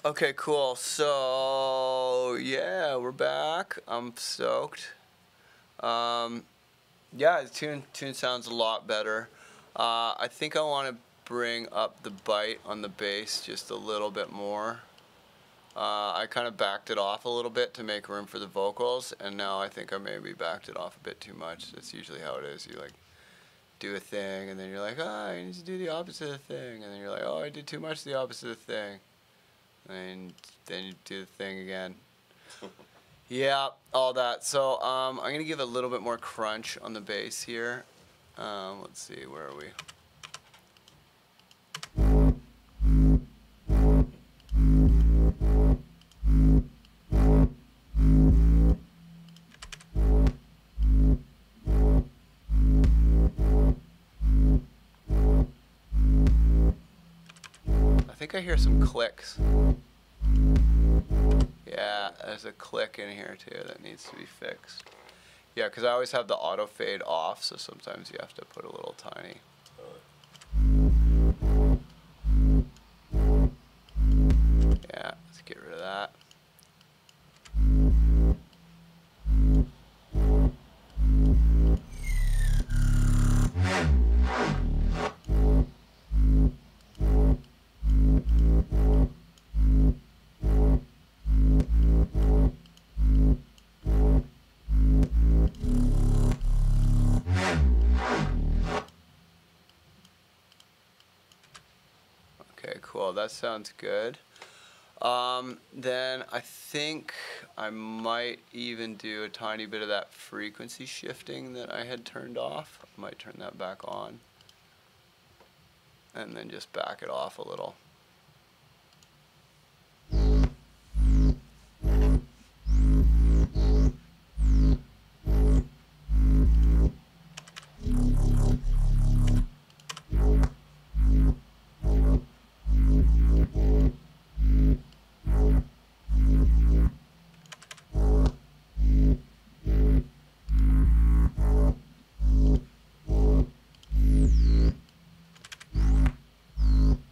Okay, cool. So yeah, we're back. I'm stoked. Yeah, the tune sounds a lot better. I think I want to bring up the bite on the bass just a little bit more. I kind of backed it off a little bit to make room for the vocals, and now I think I maybe backed it off a bit too much. That's usually how it is. You like do a thing, and then you're like, oh, I need to do the opposite of the thing, and then you're like, oh, I did too much of the opposite of the thing, and then you do the thing again. Yeah, all that. So I'm gonna give a little bit more crunch on the bass here. Let's see, where are we? I think I hear some clicks. Yeah, there's a click in here too that needs to be fixed. Yeah, because I always have the auto fade off, so sometimes you have to put a little tiny. Yeah, let's get rid of that. Okay, cool. That sounds good. Then I think I might even do a tiny bit of that frequency shifting that I had turned off. I might turn that back on. And then just back it off a little.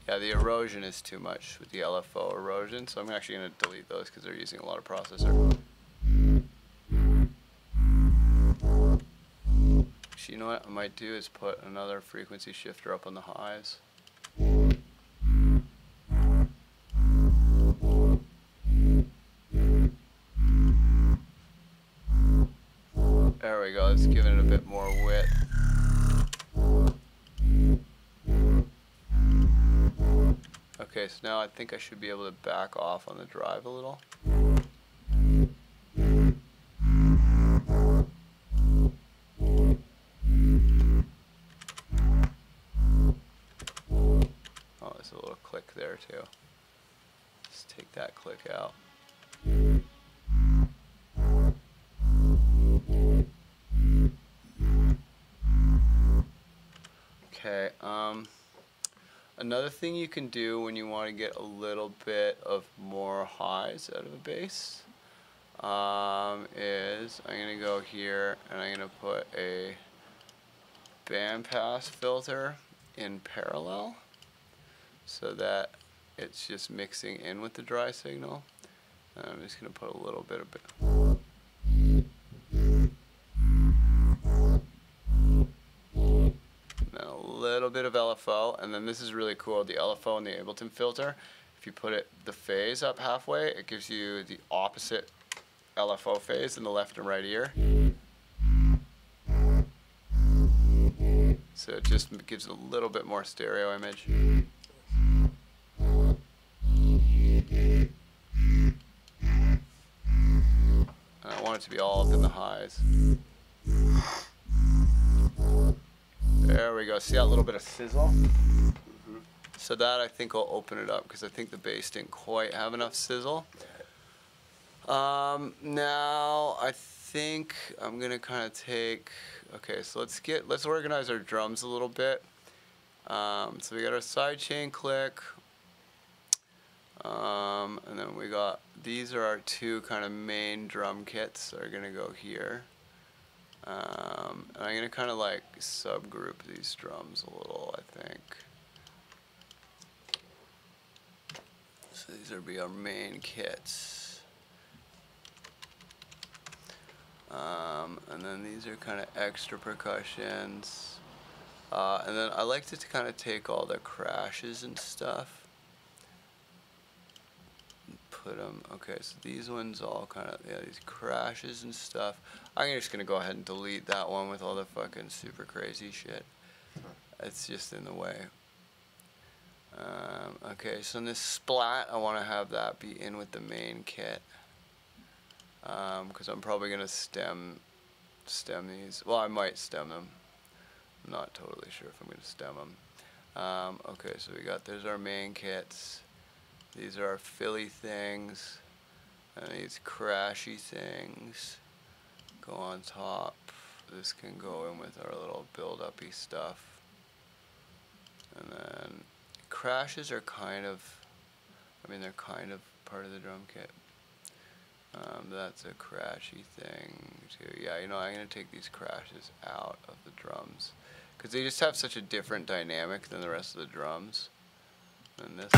Yeah, the erosion is too much with the LFO erosion, so I'm actually going to delete those because they're using a lot of processor. Actually, you know what I might do is put another frequency shifter up on the highs. There we go, let's give it a bit more width. Okay, so now I think I should be able to back off on the drive a little. Oh, there's a little click there too. Let's take that click out. Okay, another thing you can do when you want to get a little bit of more highs out of a bass is I'm going to go here and I'm going to put a bandpass filter in parallel so that it's just mixing in with the dry signal. And I'm just going to put a little bit of it. Little bit of LFO, and then this is really cool, the LFO and the Ableton filter. If you put the phase up halfway, it gives you the opposite LFO phase in the left and right ear. So it just gives a little bit more stereo image. And I want it to be all up in the highs. There we go. See that little bit of sizzle? Mm-hmm. So that I think will open it up because I think the bass didn't quite have enough sizzle. Now I think I'm gonna kind of take. Okay, so let's organize our drums a little bit. So we got our sidechain click, and then we got these are our two kind of main drum kits that are gonna go here. And I'm going to kind of like subgroup these drums a little, I think. So these will be our main kits. And then these are kind of extra percussions. And then I like to kind of take all the crashes and stuff. Put them, okay, so these ones all kind of, yeah, these crashes and stuff. I'm just going to go ahead and delete that one with all the fucking super crazy shit. It's just in the way. Okay, so in this splat, I want to have that be in with the main kit. Because I'm probably going to stem these. Well, I might stem them. I'm not totally sure if I'm going to stem them. Okay, so there's our main kits. These are our Philly things. And these crashy things go on top. This can go in with our little build-up-y stuff. And then crashes are kind of, they're kind of part of the drum kit. That's a crashy thing too. Yeah, I'm going to take these crashes out of the drums because they just have such a different dynamic than the rest of the drums. And this.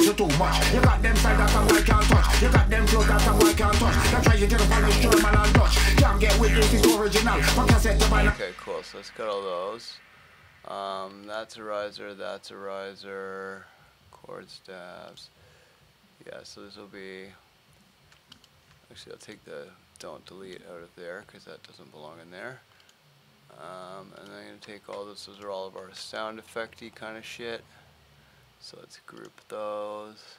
You too much. You got them side that a boy can't touch. You got them flow that a boy can't touch. You try to get up on the German and Dutch. Can't get with this, it's original. Okay, cool. So let's got all those. That's a riser. That's a riser. Chord stabs. Yeah. So this will be. Actually, I'll take the don't delete out of there because that doesn't belong in there. And then I'm gonna take all this. Those are all of our sound effecty kind of shit. So let's group those.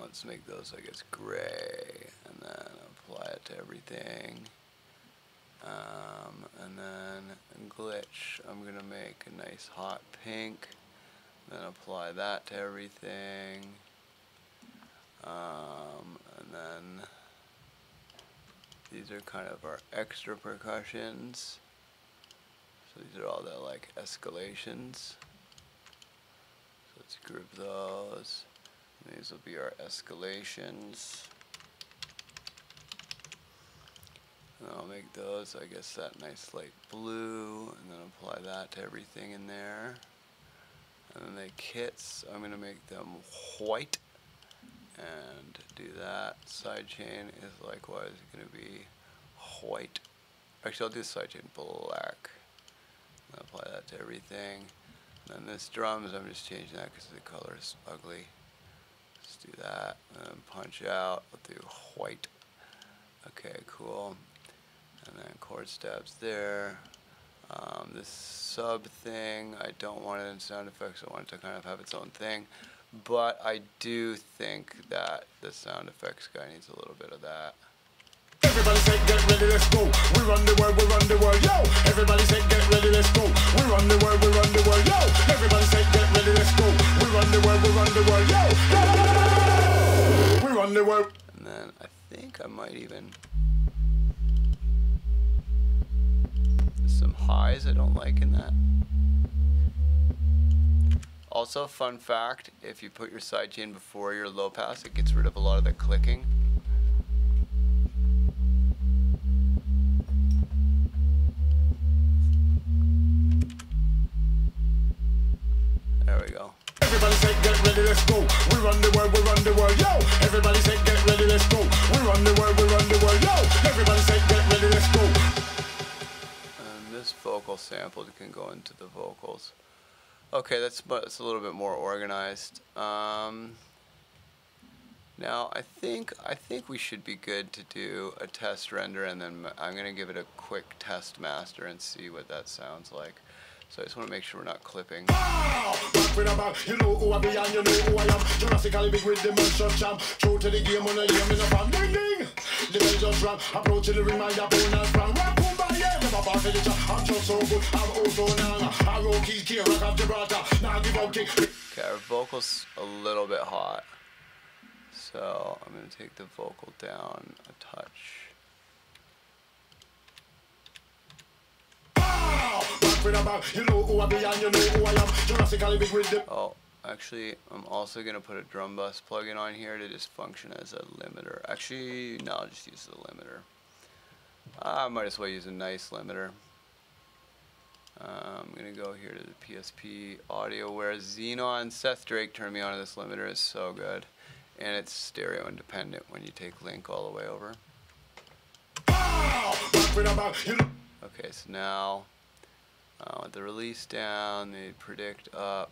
Let's make those, I guess, gray, and then apply it to everything. And then glitch, I'm gonna make a nice hot pink, then apply that to everything. And then these are kind of our extra percussions. So these are all the like escalations. So let's group those. And these will be our escalations. And I'll make those, I guess, that nice light blue, and then apply that to everything in there. And then the kits, I'm going to make them white. And do that. Sidechain is likewise going to be white. Actually, I'll do sidechain black. Apply that to everything. And then this drums, I'm just changing that because the color is ugly. Let's do that. And then punch out. I'll do white. Okay, cool. And then chord stabs there. This sub thing, I don't want it in sound effects. I want it to kind of have its own thing. But I do think that the sound effects guy needs a little bit of that. Everybody say get ready, let's go. We run the world, we run the world, yo. Everybody say get ready, let's go. We run the world, we run the world, yo. Everybody say get ready, let's go. We run the world, we run the world, yo. We run the world. And then I think I might even there's some highs I don't like in that. Also, fun fact, if you put your sidechain before your low pass, it gets rid of a lot of the clicking. There we go. Everybody say get ready, let's go. We run the world, we run the world, yo. Everybody say get ready, let's go. We run the world, we run the world, yo. Everybody say get ready, let's go. And this vocal sample can go into the vocals. Okay, that's a little bit more organized. Now I think we should be good to do a test render, and then I'm gonna give it a quick test master and see what that sounds like. So I just want to make sure we're not clipping. You know who I be and you know who I am. Jurassically big with the monster champ. True to the game when I hear me no fan. Ding ding. The bell just rang. Approaching the ring, my opponent sprang. Rock boom by yeah. Never pass the chat. I'm just so good. I'm also now. I roll keys, key, rock up Gibraltar. Now give out kick. Okay, our vocal's a little bit hot. So I'm going to take the vocal down a touch. Oh, actually, I'm also gonna put a drum bus plugin on here to just function as a limiter. Actually, no, I'll just use the limiter. I might as well use a nice limiter. I'm gonna go here to the PSP audio where Xenon. Seth Drake turned me on to this limiter. It's so good, and it's stereo independent when you take Link all the way over. Okay, so now with the release down, the predict up.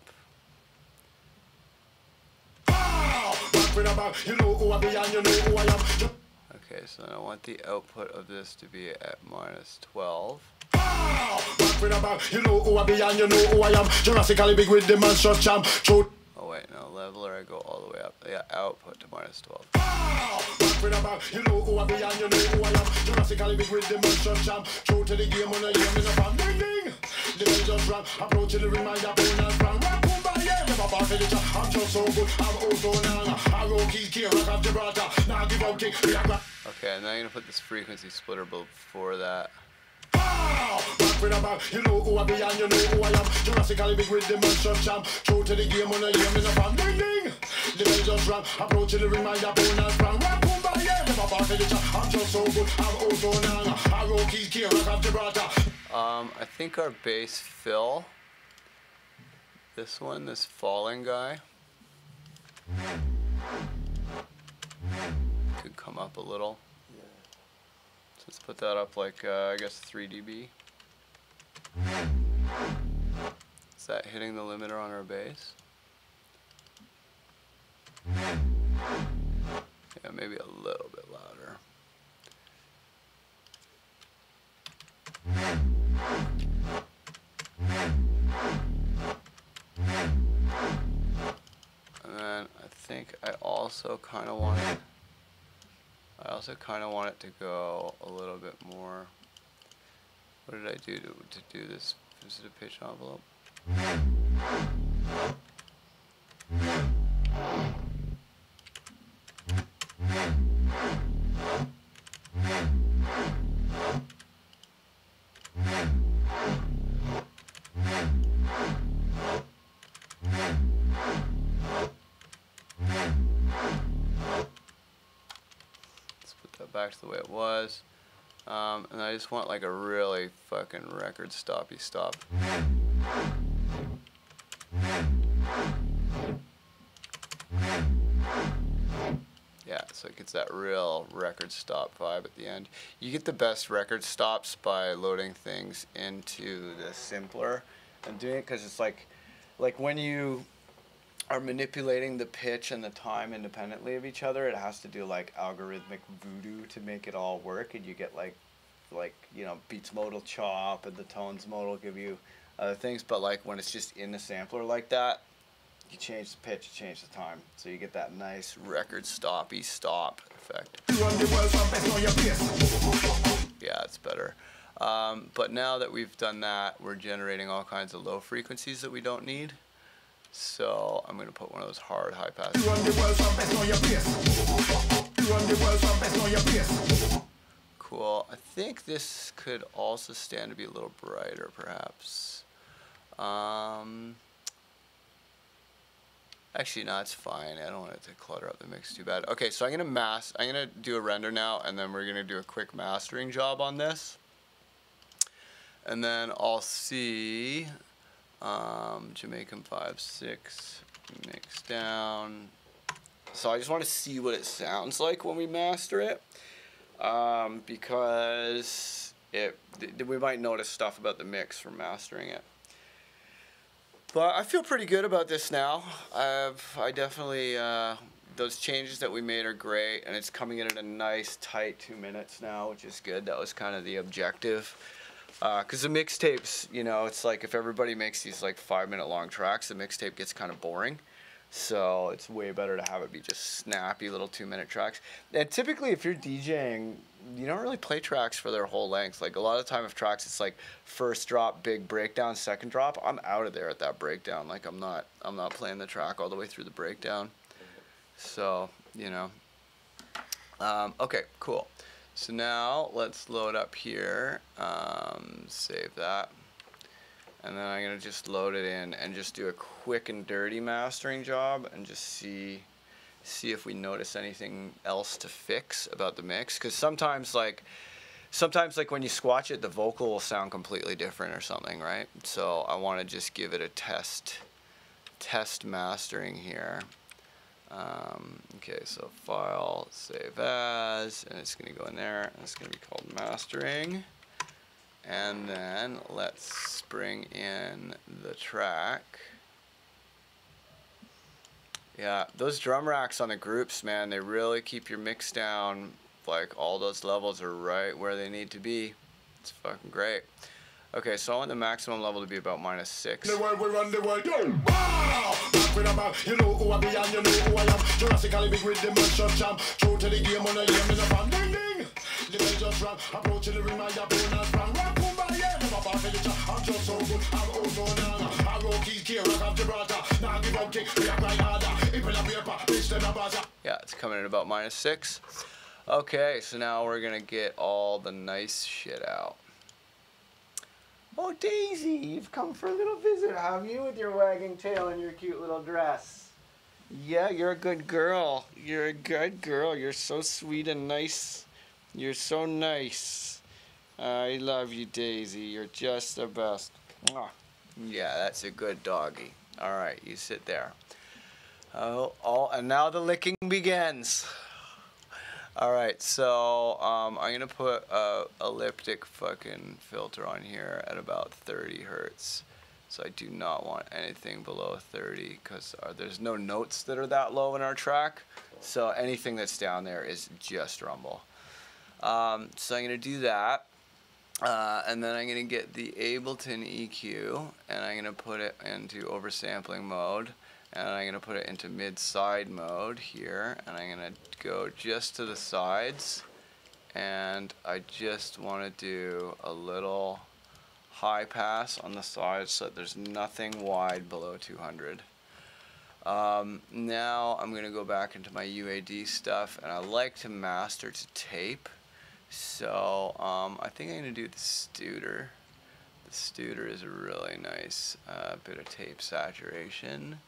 Okay, so I want the output of this to be at -12. Oh wait, no, leveler, I go all the way up. Yeah, output to -12. Okay, and then I'm gonna put this frequency splitter before that. I think our bass fill, this one, this falling guy, could come up a little. So let's put that up like, I guess 3 dB. Is that hitting the limiter on our bass? Yeah, maybe a little bit louder. And then I think I also kind of want it to go a little bit more. What did I do to do this? Is it a pitch envelope? Let's put that back to the way it was. And I just want like a really fucking record stoppy stop. Yeah, so it gets that real record stop vibe at the end. You get the best record stops by loading things into the simpler and doing it, because it's like when you are manipulating the pitch and the time independently of each other, it has to do like algorithmic voodoo to make it all work, and you get like you know, beats mode will chop and the tones mode will give you other things, but like when it's just in the sampler like that, you change the pitch, you change the time, so you get that nice record stoppy stop effect. Yeah, it's better. But now that we've done that, we're generating all kinds of low frequencies that we don't need. So I'm going to put one of those hard high passes. Cool. I think this could also stand to be a little brighter, perhaps. Actually, no, it's fine. I don't want it to clutter up the mix too bad. Okay, so I'm gonna do a render now, and then we're gonna do a quick mastering job on this. And then I'll see Jamaican 5/6 mix down. So I just want to see what it sounds like when we master it, because we might notice stuff about the mix from mastering it. But I feel pretty good about this now. I definitely, those changes that we made are great, and it's coming in at a nice tight 2 minutes now, which is good. That was kind of the objective. Because the mixtapes, you know, it's like if everybody makes these like 5-minute long tracks, the mixtape gets kind of boring. So it's way better to have it be just snappy little 2-minute tracks. And typically if you're DJing, you don't really play tracks for their whole length. Like a lot of the time of tracks, it's like first drop, big breakdown, second drop. I'm out of there at that breakdown. Like I'm not playing the track all the way through the breakdown. So, you know. Okay, cool. So now let's load up here, save that. And then I'm gonna just load it in and just do a quick and dirty mastering job and just see if we notice anything else to fix about the mix. Because sometimes like when you squatch it, the vocal will sound completely different or something, right? So I want to just give it a test mastering here. Okay, so file, save as, and it's gonna go in there, and it's gonna be called mastering. And then let's bring in the track. Yeah, those drum racks on the groups, man, they really keep your mix down. Like, all those levels are right where they need to be. It's fucking great. Okay, so I want the maximum level to be about -6. The world, we run the world, yo! Wow! Back with a back, you know who I be and you know who I am. Jurassically big with the mansion champ. True to the game on the aim in the fan. Ding ding! The bell just rang, approaching the ring, my opponent sprang. Rock, boom, by yeah, never back in the chat. I'm just so good, I'm old, no nana. I roll keys, key, rock up Gibraltar. Now give up, kick, we are right harder. If in a paper, bitch, then a bazaar. Yeah, it's coming in about -6. Okay, so now we're gonna get all the nice shit out. Oh, Daisy, you've come for a little visit, have you, with your wagging tail and your cute little dress? Yeah, you're a good girl. You're a good girl. You're so sweet and nice. You're so nice. I love you, Daisy. You're just the best. Mwah. Yeah, that's a good doggy. All right, you sit there. Oh, and now the licking begins. All right, so I'm gonna put a elliptic fucking filter on here at about 30 hertz. So I do not want anything below 30 because there's no notes that are that low in our track. So anything that's down there is just rumble. So I'm gonna do that, and then I'm gonna get the Ableton EQ and I'm gonna put it into oversampling mode. And I'm going to put it into mid-side mode here, and I'm going to go just to the sides, and I just want to do a little high pass on the sides so that there's nothing wide below 200. Now I'm going to go back into my UAD stuff, and I like to master to tape, so I think I'm going to do the Studer. The Studer is a really nice bit of tape saturation.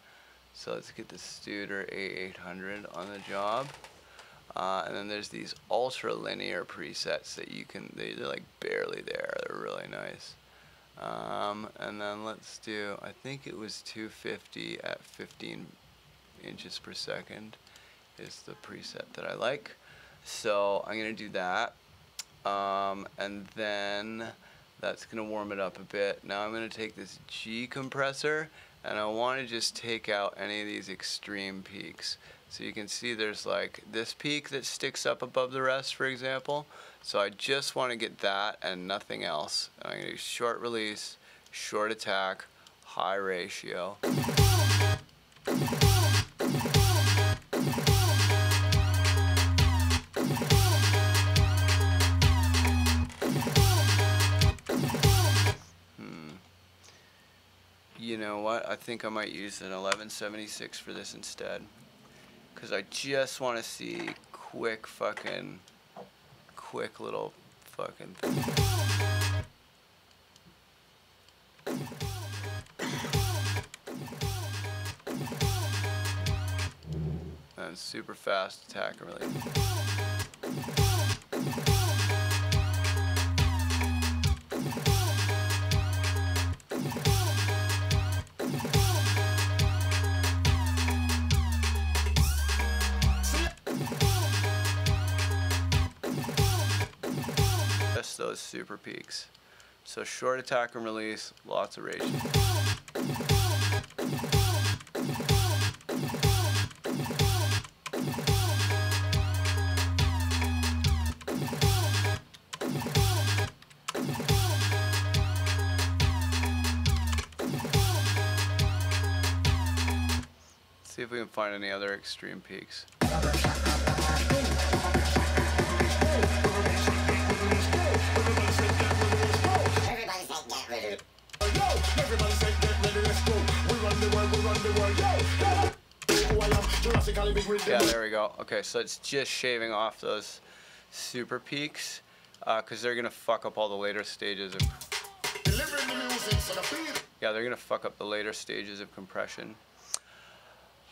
So let's get the Studer A800 on the job. And then there's these ultra linear presets that you can, they're like barely there. They're really nice. And then let's do, I think it was 250 at 15 inches per second is the preset that I like. So I'm going to do that. And then that's going to warm it up a bit. Now I'm going to take this G compressor, and I want to just take out any of these extreme peaks. So you can see there's like this peak that sticks up above the rest, for example. So I just want to get that and nothing else. And I'm going to do short release, short attack, high ratio. You know what? I think I might use an 1176 for this instead. Because I just want to see quick little fucking thing. And super fast attack and release. Those super peaks. So short attack and release, lots of ratio. See if we can find any other extreme peaks. Yeah, there we go. Okay, so it's just shaving off those super peaks because they're gonna fuck up all the later stages of. Delivering the music so the beat Yeah, they're gonna fuck up the later stages of compression.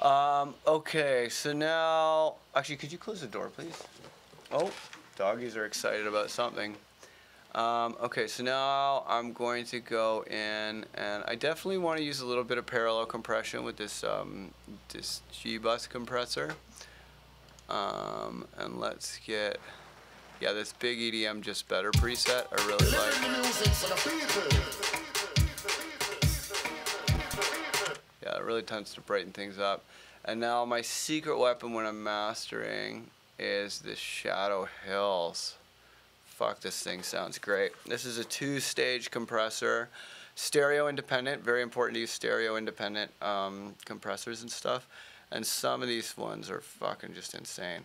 Okay, so now, actually, could you close the door, please? Oh, doggies are excited about something. Okay, so now I'm going to go in, and I definitely want to use a little bit of parallel compression with this this G-bus compressor. And let's get, yeah, this big EDM Just Better preset I really like. Yeah, it really tends to brighten things up. And now my secret weapon when I'm mastering is this Shadow Hills. Fuck, this thing sounds great. This is a 2-stage compressor, stereo independent. Very important to use stereo independent compressors and stuff. And some of these ones are fucking just insane.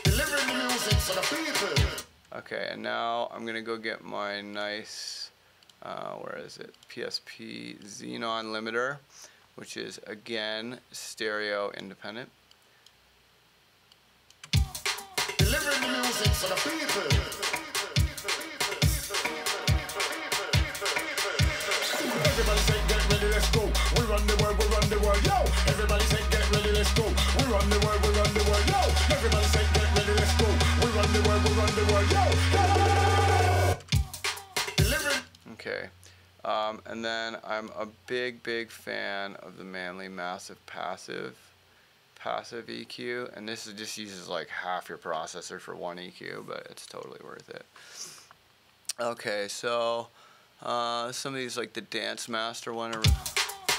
Delivering the music for the people. Okay, and now I'm gonna go get my nice, where is it? PSP Xenon limiter, which is again stereo independent. Delivering the music for the people. Everybody say get ready, let's go. We run the world, yo. Everybody say get ready, let's go. We run the world, yo. Everybody say get ready, let's go. We run the world, yo. Delivering. Okay, and then I'm a big fan of the Manly Massive Passive EQ, and this just uses like half your processor for one EQ, but it's totally worth it. Okay, so some of these, like the Dance Master one, are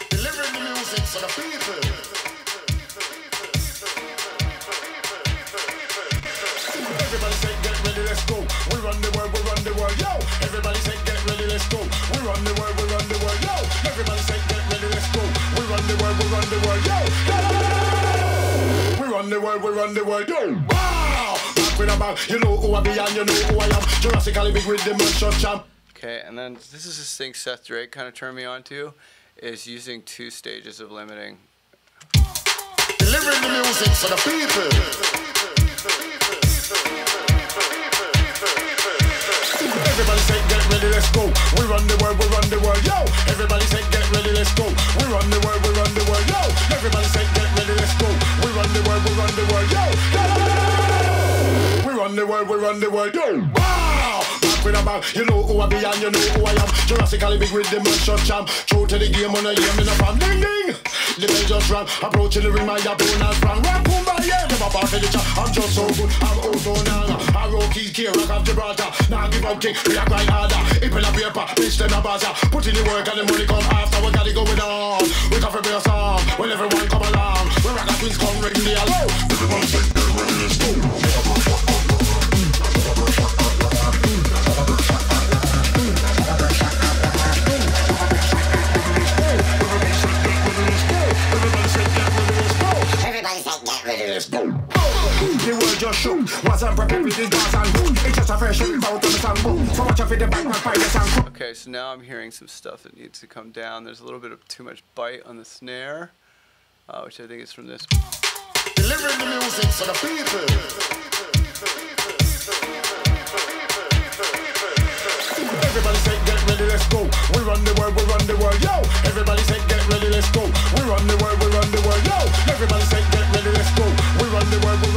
delivering the music for the people. Everybody say get ready, let's go. We run the world, yo. Everybody say get ready, let's go. We run the world, yo. Everybody say get ready, let's go. We run the world, yo. We run the world, yo. Wow! Back with a bang, you know who I be and you know who I am. Jurassically big with the man champ. Okay, and then this is this thing Seth Drake kind of turned me on to, is using 2 stages of limiting. Delivering the music for the people. Everybody say get ready, let's go. We run the world, yo. Everybody say get ready, let's go. We run the world, yo. Everybody say get ready, let's go. We run the world, yo. We run the world, yo. Wow! With a bang, you know who I be and you know who I am. Jurassically big with the man shot champ. True to the game when I hear me no fam. Ding ding, the bell just rang. Approaching the ring, my opponent sprang. Rap boom by yeah, never part of the chat. I'm just so good, I'm also nana. I roll keys, care, rock of Gibraltar. Now give up king, we are quite harder. If in a paper, bitch them a bazaar. Put in the work and the money come after. We got it going on. We come for a song. When everyone come along, we rock the queens come ring the hello. Everyone say get ready, let's go. The world just shook. Wasn't prepared with this dance and boom. It's just a fresh out on the songbook. So much of it the back, my fire song. Okay, so now I'm hearing some stuff that needs to come down. There's a little bit of too much bite on the snare, which I think is from this. Delivering the music for the people. Everybody say get ready, let's go. We run the world, yo. Everybody say get ready, let's go. We run the world, yo. Everybody say get ready, let's go. We run the world, yo.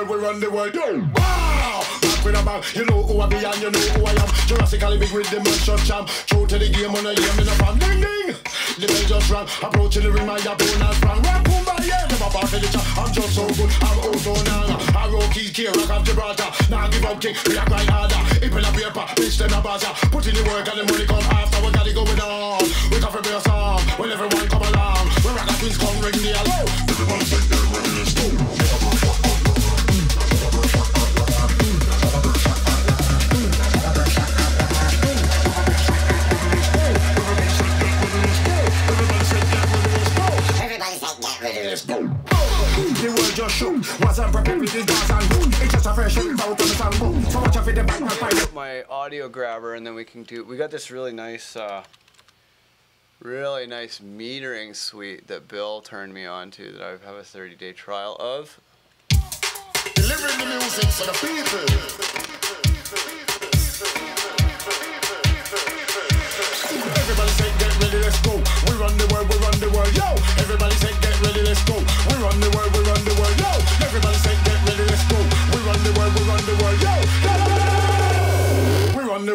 We run the world, yo. Wow! Back with a bang, you know who I be and you know who I am. Jurassically big with the man shot champ. True to the game when I hear me no fam. Ding ding, the bell just rang. Approaching the ring, my opponent sprang. Rap boom by yeah, never part of the chat. I'm just so good, I'm also nana. I roll keys, care, rock of Gibraltar. Now give up king, we are quite harder. If in a paper, bitch them a bazaar. Put in the work and the money come after. We got it going on. We come for a song. When everyone come along, we rock the queens come ring the hello. Everybody say get ready, let's go. The world just shook. Wasn't prepared with this dance and boom. It's just a fresh out on the songbook. So much of it the back, my fire. My audio grabber, and then we got this really nice metering suite that Bill turned me on to that I have a 30-day trial of. Delivering the music for the people.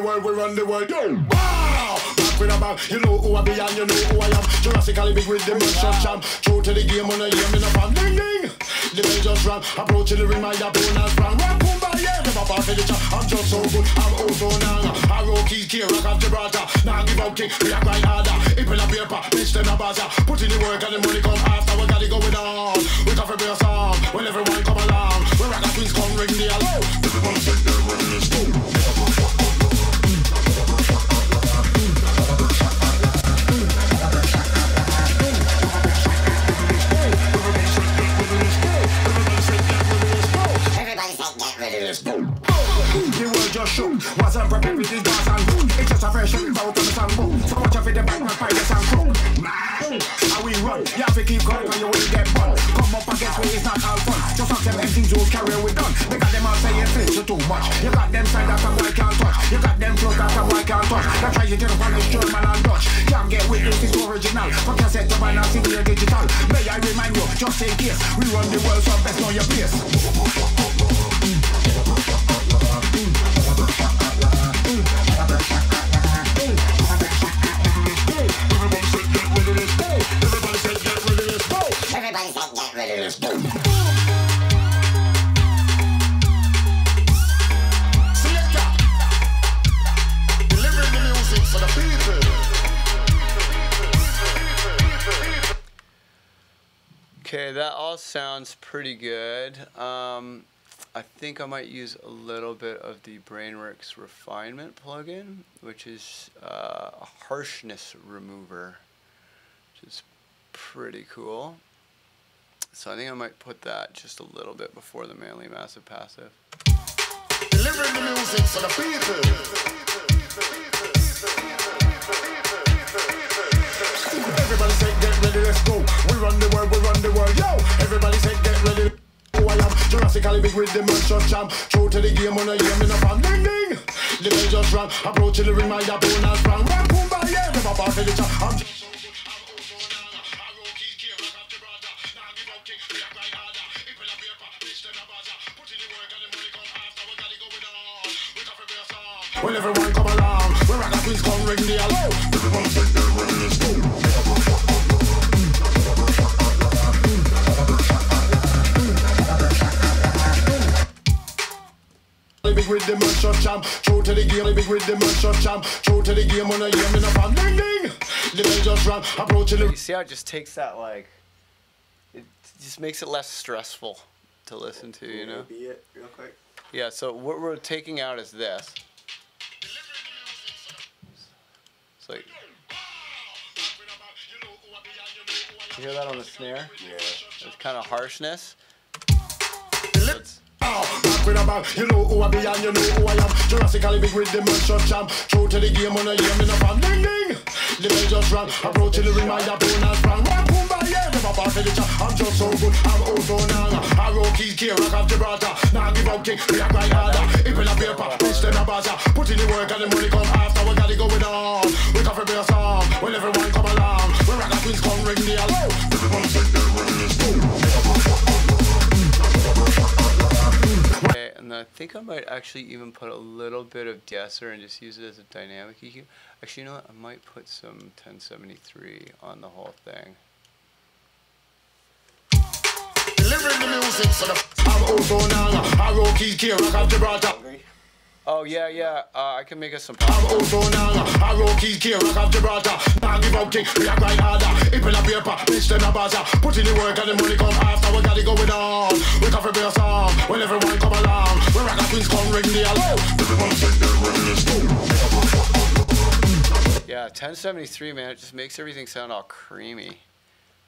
world, we run the world, yo. Wow! Back with a bang, you know who I be and you know who I am. Jurassically big with the mission champ. True to the game, when I hear me no fan. Ding ding! The bell just rang, approaching the ring, my opponent sprang. Rap, boom, bang, yeah, never pass the chat. I'm just so good, I'm also nang. Arrow keys, key, rock of Gibraltar. Now give up kick, we are quite harder. Ipple a paper, bitch, then a bazaar. Put in the work and the money come after. We got it going on. We come for a song, when everyone come along. We rock the queens, come ring the alarm. Everybody say they're ready, let's go. The world just shook, wasn't prepared with this dance and boom. It's just a fresh shot out of the song boom. So watch out for the back, my pirates and crook. How we run, you have to keep going when you will get bun. Come up against me, it's not all fun. Just have them MCs who's carrying we done. They got them all saying things you too much. You got them side that a boy can't touch. You got them flows that a boy can't touch. They try to get up on the German and Dutch. Can't get with this, it's original. For cassette to buy now, CD or digital. May I remind you, just in case, we run the world, so best know your place. Okay, that all sounds pretty good. I think I might use a little bit of the Brainworks Refinement plugin, which is a harshness remover, which is pretty cool. So I think I might put that just a little bit before the Manly Massive Passive. Delivering the music for the people. Everybody say get ready, let's go. We run the world, yo. Everybody say get ready. Who I am, Jurassically big with the merchant champ. True to the game, when I hear me no fan. Ding ding! The bell just rang, approaching the ring, my opponent sprang. Rap, boom, bang, yeah, never pass the chat. I'm just so good, I'm also nang. Arrow keys, key, rock of Gibraltar. Now give up kick, we are quite harder. Ipple a paper, bitch, then a bazaar. Put in the work and the money come after. We got it going on. We come for a song. When everyone come along, we rock the queens, come ring the alarm. Everybody say they're ready, let's go. Big with the merchant champ, true to the game, big with the merchant champ, true to the game, when I hear me no fan. Ding ding! The bell just rang, approaching the... You see how it just takes that, like, it just makes it less stressful to listen to, you know? Be it real quick. Yeah, so what we're taking out is this. It's like... You hear that on the snare? Yeah. It's kind of harshness. Back with a bang, you know who I be and you know who I am. Jurassically big with the merchant champ. True to the game, when I hear me no fan. Ding ding! The bell just rang, approaching the ring, my opponent sprang. Rap, boom, bang, yeah, never pass the chat. I'm just so good, I'm also nang. Arrow keys, key, rock of Gibraltar. Now give up kick, we are quite harder. Ipple a paper, bitch, then a bazaar. Put in the work and the money come after. We got it going on. We come for a song, when everyone come along. We rock the queens, come ring the alarm. Everybody say they're ready, let's go. Okay, and I think I might actually even put a little bit of deesser and just use it as a dynamic EQ. Actually, you know what? I might put some 1073 on the whole thing. Delivering the music for the... I'm also nang. Arrow keys, key, rock of Gibraltar. Oh, yeah, I can make us some I'm pop. also nang. Arrow keys, key, rock of Gibraltar. Now give up kick, we are quite harder. Ipple a paper, bitch, then a bazaar. Put in the work and the money come after. We got it going on. We come for a song, when everyone come along. We rock the queens, come ring the alarm. Everybody say they're ready, let's go. Yeah, 1073, man, it just makes everything sound all creamy.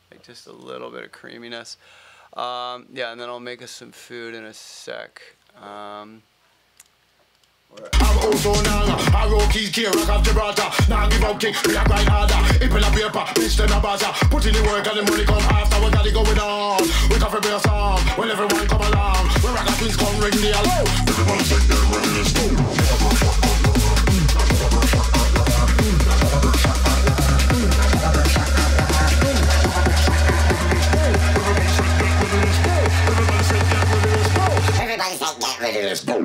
Like just a little bit of creaminess. Yeah, and then I'll make us some food in a sec. I'm also nang. Arrow keys, key, rock of Gibraltar. Now give up kick, we are quite harder. Ipple a paper, bitch, then a bazaar. Put in the work and the money come after. We got it going on. We come for a song, when everyone come along. We rock the queens, come ring the alarm. Everybody say they're ready, let's go. Everybody say get ready, let's go.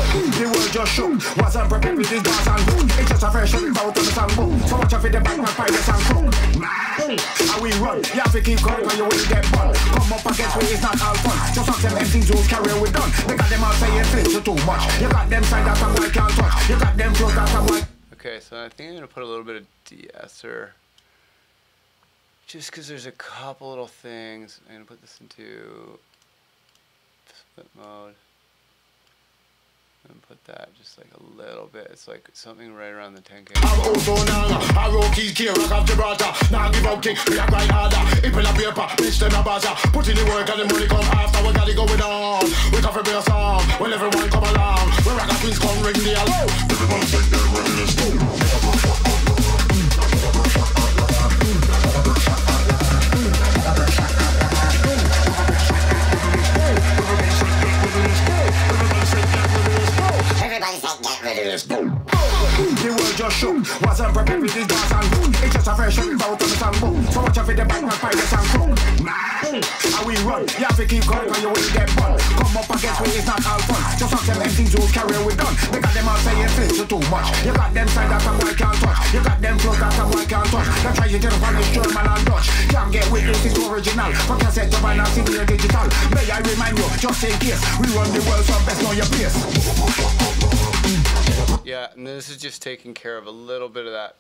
The world just shook, wasn't Wasn't prepared with this gas and boom. It's just a fresh out on the song boom. So watch out for the back and fight the song cook. How we run, you have to keep going or you will get bun. Come up against me, it's not all fun. Just have them empty juice, carry we done. They got them all saying things too much. You got them side that some boy can't touch. You got them flows that some boy. Okay, so I think I'm gonna put a little bit of de-esser. Just because there's a couple little things. I'm gonna put this into split mode. And put that just like a little bit. It's like something right around the 10K. I'm also now, I roll keys, key, rock of Gibraltar. Now give up kick, we are grind harder. If in a paper, bitch, then a baza. Put in the work and the money come after. We got it going on. We come for be a song. When everyone come along. When rock and twins come ring the alarm. Everyone say they're ready to go. The world just shook, wasn't prepared with this dance and boom. It's just a fresh out on the song boom. So watch out for the back and fight the song cook. How we run, you have to keep going or you will get bun. Come up against me, it's not all fun. Just have them empty juice, carry we done. They got them all saying things too much. You got them side that some boy can't touch. You got them flows that some boy can't touch. They try you to the Spanish, German and Dutch. Can't get with this, it's original. From cassette to vinyl, CD or digital. May I remind you, just in case, we run the world, so best know your place. Yeah, and this is just taking care of a little bit of that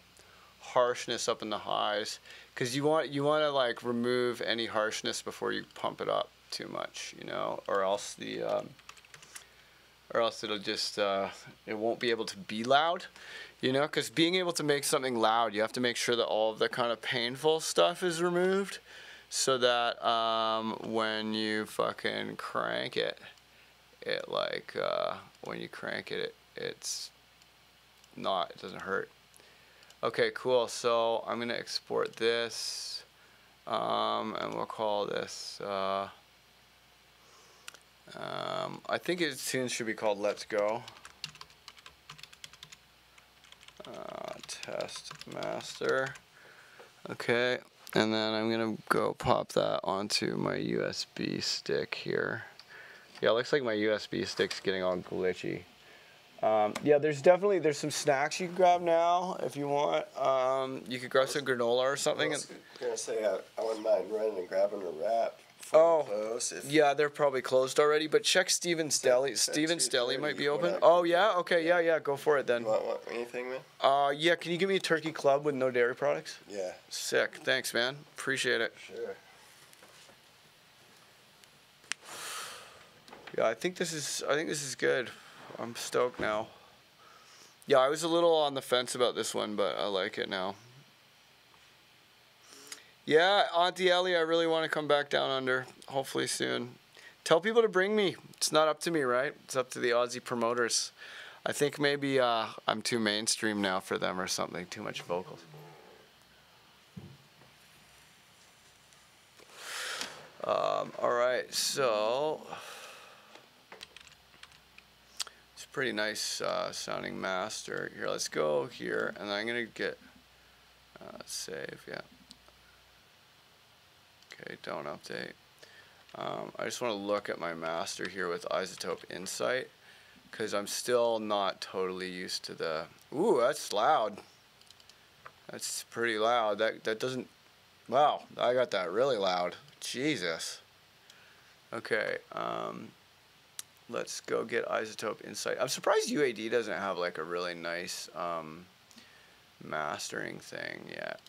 harshness up in the highs, because you want to like remove any harshness before you pump it up too much, you know, or else it'll just it won't be able to be loud, you know, because being able to make something loud, you have to make sure that all of the kind of painful stuff is removed, so that when you fucking crank it, like when you crank it, it doesn't hurt. Okay, cool. So I'm gonna export this, and we'll call this. I think it soon should be called Let's Go. Test master. Okay, and then I'm gonna go pop that onto my USB stick here. Yeah, it looks like my USB stick's getting all glitchy. Yeah, there's some snacks you can grab now if you want. You could grab some granola or something. I was gonna say I wouldn't mind running and grabbing a wrap. Yeah, they're probably closed already. But check Steven's Deli. Steven's Deli might be open. Oh yeah, okay, yeah, go for it then. You want anything, man? Yeah, can you give me a turkey club with no dairy products? Yeah. Sick, thanks, man. Appreciate it. Sure. Yeah, I think this is good. I'm stoked now. Yeah, I was a little on the fence about this one, but I like it now. Yeah, Auntie Ellie, I really want to come back down under, hopefully soon. Tell people to bring me. It's not up to me, right? It's up to the Aussie promoters. I think maybe I'm too mainstream now for them or something, too much vocals. All right, so it's a pretty nice sounding master. Here, let's go here, and I'm gonna get save. Yeah. Okay, don't update. I just want to look at my master here with Isotope Insight, because I'm still not totally used to the. Ooh, that's loud. That's pretty loud. That doesn't. Wow, I got that really loud. Jesus. Okay, let's go get Isotope Insight. I'm surprised UAD doesn't have like a really nice mastering thing yet.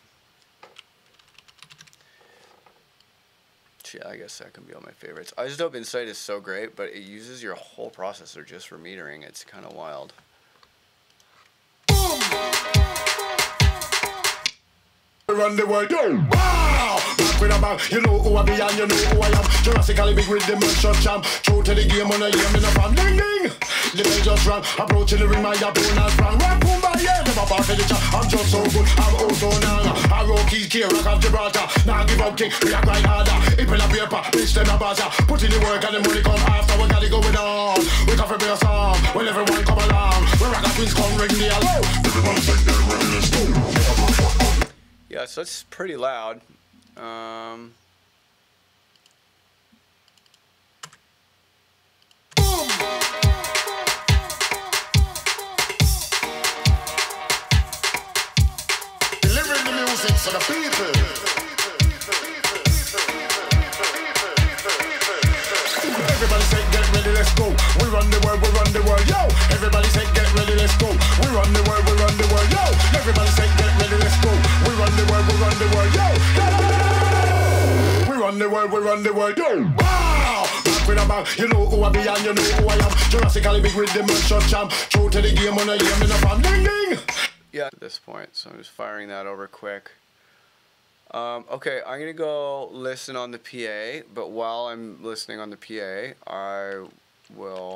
Yeah, I guess that can be all my favorites. Isotope Insight is so great, but it uses your whole processor just for metering. It's kind of wild. Run the world, yo! Wow! Back with a bang, you know who I be and you know who I am. Jurassically big with the manshot champ. True to the game on a year, me no fan. Ding ding! The bell just rang. Approaching the ring, my opponent sprang. Rap boom by yeah, never back to the chat. I'm just so good, I'm also now. I roll keys, key, rock of Gibraltar. Now give up kick, we are grind harder. If in a paper, bitch then a baza. Put in the work and the money come after. We got it going on. We come for be a song. When everyone come along. When rock and twins come ring the alarm. Everyone say they're ready, let's go. Yeah, so it's pretty loud. music for the people. Everybody say get ready, let's go. We run the world, yo. Everybody say get ready, let's go. We run the world, yo. Everybody say get ready, let's go. We run the world, yo. We run the world, yo. Wow! Back with a bang, you know who I be and you know who I am. Jurassically big with the shot champ. True to the game on a year, in a fan, ding ding. Yeah, at this point, so I'm just firing that over quick. Okay, I'm gonna go listen on the PA, but while I'm listening on the PA, while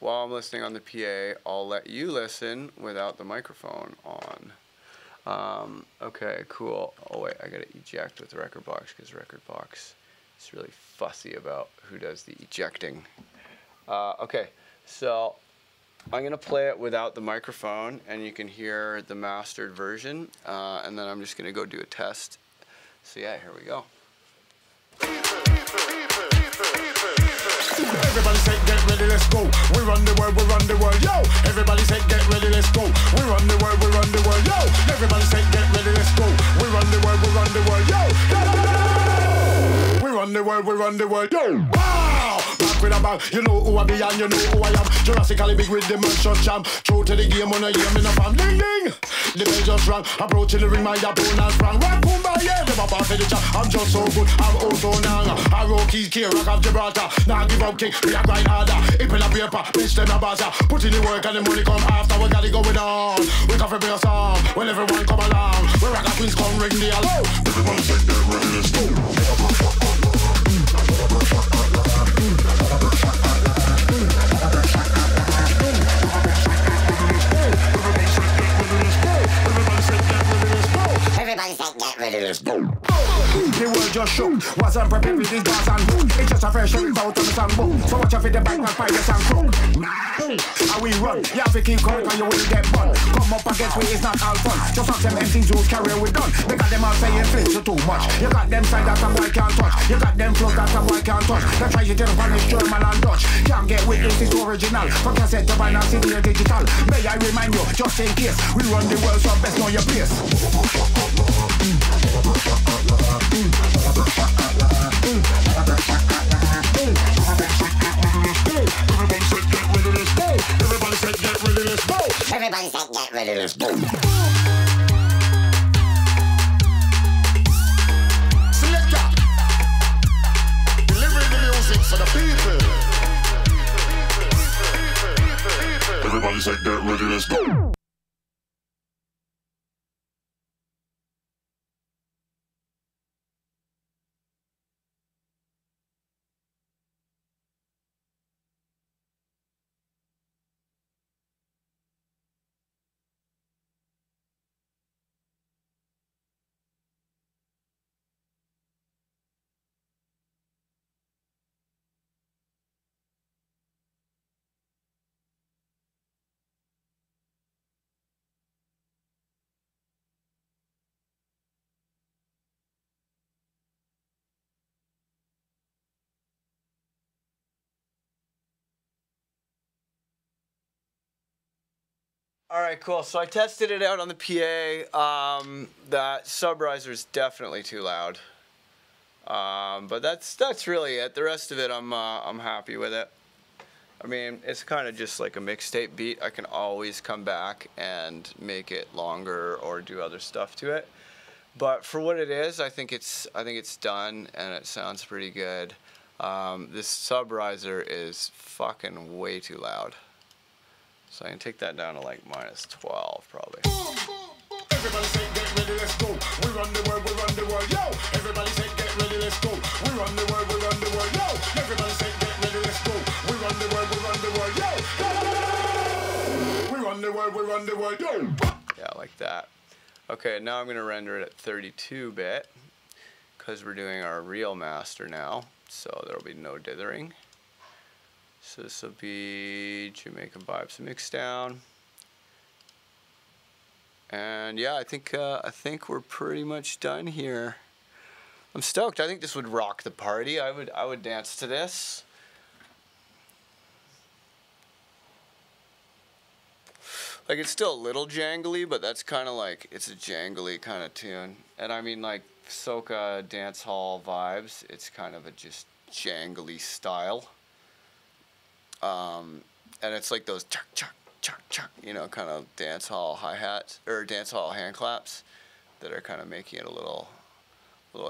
I'm listening on the PA, I'll let you listen without the microphone on. Okay, cool. Oh wait, I gotta eject with the record box because record box is really fussy about who does the ejecting. Okay, so I'm gonna play it without the microphone and you can hear the mastered version, and then I'm just gonna go do a test. So yeah, here we go. Everybody say get ready, let's go. We run the world, yo. Everybody say get ready, let's go. We run the world, yo. Everybody say get ready, let's go. We run the world, yo. We run the world, yo. Wow! Back with a bang, you know who I be and you know who I am. Jurassically big with the shot champ. True to the game on a year, in a fan, ding ding. The bell just rang, approaching the ring, my opponent sprang. Rock, boom, by yeah, never pass the chat. I'm just so good, I'm also nang. I roll keys, key, rock of Gibraltar. Now give up kick, we are grind harder. Ip in a paper, bitch them a buzzer. Put in the work and the money come after. We got it going on. We can bring a song when everyone come along. We rock a queens come ring the alarm. Everybody say get ready, let's go. Everybody say get ready, let's go. The world just shook, wasn't prepared with this dance and boom. It's just a fresh out of the songbook. So watch out for the back and pirates and crook. How we run, you have to keep coming or you will get bun. Come up against me, it's not all fun. Just have them MCs who's carry we done. They got them all saying flinch too much. You got them side that some boy can't touch. You got them flows that some boy can't touch. They try to tell Spanish, German and Dutch. Can't get with this, it's original. From cassette to vinyl, CD or digital. May I remind you, just in case, we run the world, so best know your place. Everybody say get ready, let's go. Everybody say get ready, let's go. Selector, delivering the music for the people. Everybody say get ready, let's go. All right, cool. So I tested it out on the PA. That sub riser is definitely too loud. But that's really it. The rest of it, I'm happy with it. I mean, it's kind of just like a mixtape beat. I can always come back and make it longer or do other stuff to it. But for what it is, I think it's done and it sounds pretty good. This sub riser is fucking way too loud. So I can take that down to like -12 probably. Everybody say get ready, let's go. We run the world, yo. Everybody say get ready, let's go. We run the world, yo. Everybody say get ready, let's go. We run the world, yo. We run the world, yo. Yeah, like that. Okay, now I'm gonna render it at 32-bit because we're doing our real master now. So there'll be no dithering. So this will be Jamaican Vibes mixed down. And yeah, I think we're pretty much done here. I'm stoked. I think this would rock the party. I would dance to this. Like, it's still a little jangly, but that's kind of like, it's a jangly kind of tune. And I mean, like, soca dance hall vibes, it's kind of a just jangly style. And it's like those chuck, chuck, chuck, chuck, you know, kind of dance hall hi-hats, or dance hall hand claps that are kind of making it a little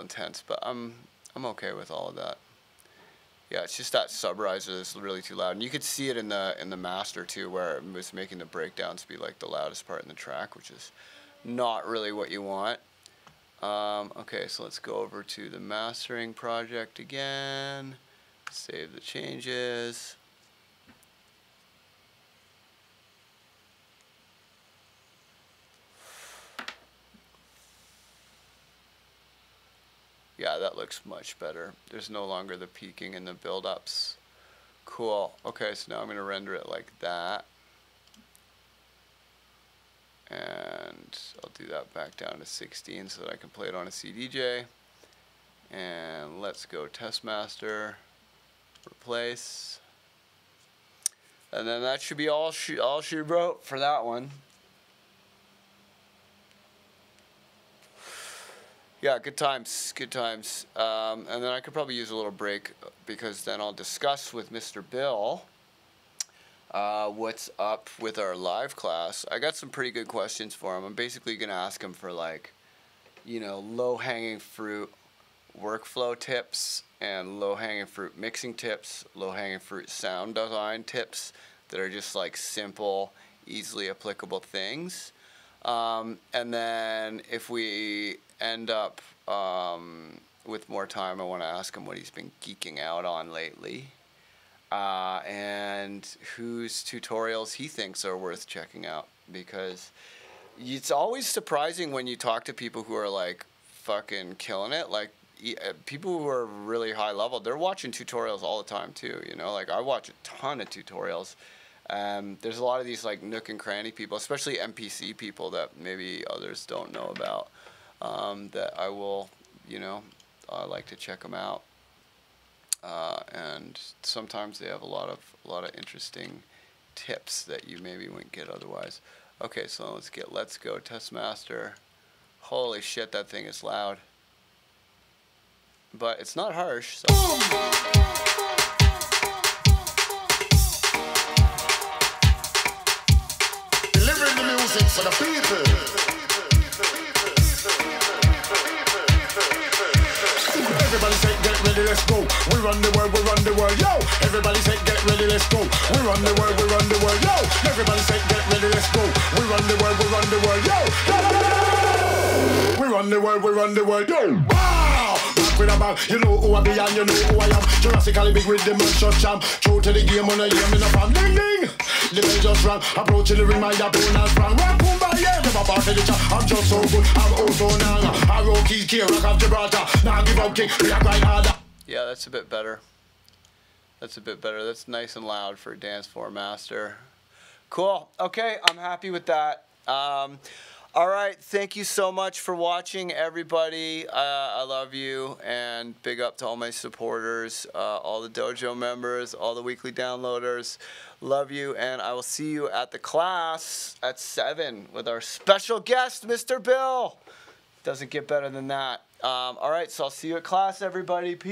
intense. But I'm okay with all of that. Yeah, it's just that sub riser that's really too loud, and you could see it in the master too, where it was making the breakdowns be like the loudest part in the track, which is not really what you want. Okay, so let's go over to the mastering project again, save the changes. Yeah, that looks much better. There's no longer the peaking and the build-ups. Cool. Okay, so now I'm going to render it like that. And I'll do that back down to 16 so that I can play it on a CDJ. And let's go test master, replace. And then that should be all she wrote for that one. Yeah, good times, good times. And then I could probably use a little break because then I'll discuss with Mr. Bill what's up with our live class. I got some pretty good questions for him. I'm basically going to ask him for, like, you know, low-hanging fruit workflow tips and low-hanging fruit mixing tips, low-hanging fruit sound design tips that are just like simple, easily applicable things. And then if we end up with more time, I want to ask him what he's been geeking out on lately, and whose tutorials he thinks are worth checking out, because it's always surprising when you talk to people who are like fucking killing it, like people who are really high level. They're watching tutorials all the time too, you know, like I watch a ton of tutorials. There's a lot of these like nook and cranny people, especially NPC people that maybe others don't know about, that I will, you know, I like to check them out. And sometimes they have a lot of interesting tips that you maybe wouldn't get otherwise. Okay, so let's go test master. Holy shit, that thing is loud. But it's not harsh, so. Delivering the music for the people. Everybody say get ready, let's go. We run the world, yo. Everybody say get ready, let's go. We run the world, yo. Everybody say get ready, let's go. We run the world, yo. We run the world, yo. Wow! Back with a bang, you know who I be and you know who I am. Jurassically big with the man champ. True to the game on a year, me no fan. Ding ding! The bell just rang, approaching the ring, my opponent sprang. Well, boom, by yeah, never part of the chat. I'm just so good, I'm also nang. I roll keys, key, rock of Gibraltar. Now give out kick, we are grind harder. Yeah, that's a bit better. That's a bit better. That's nice and loud for a dance floor master. Cool. Okay, I'm happy with that. All right, thank you so much for watching, everybody. I love you, and big up to all my supporters, all the dojo members, all the weekly downloaders. Love you, and I will see you at the class at 7 with our special guest, Mr. Bill. Doesn't get better than that. All right, so I'll see you at class, everybody. Peace.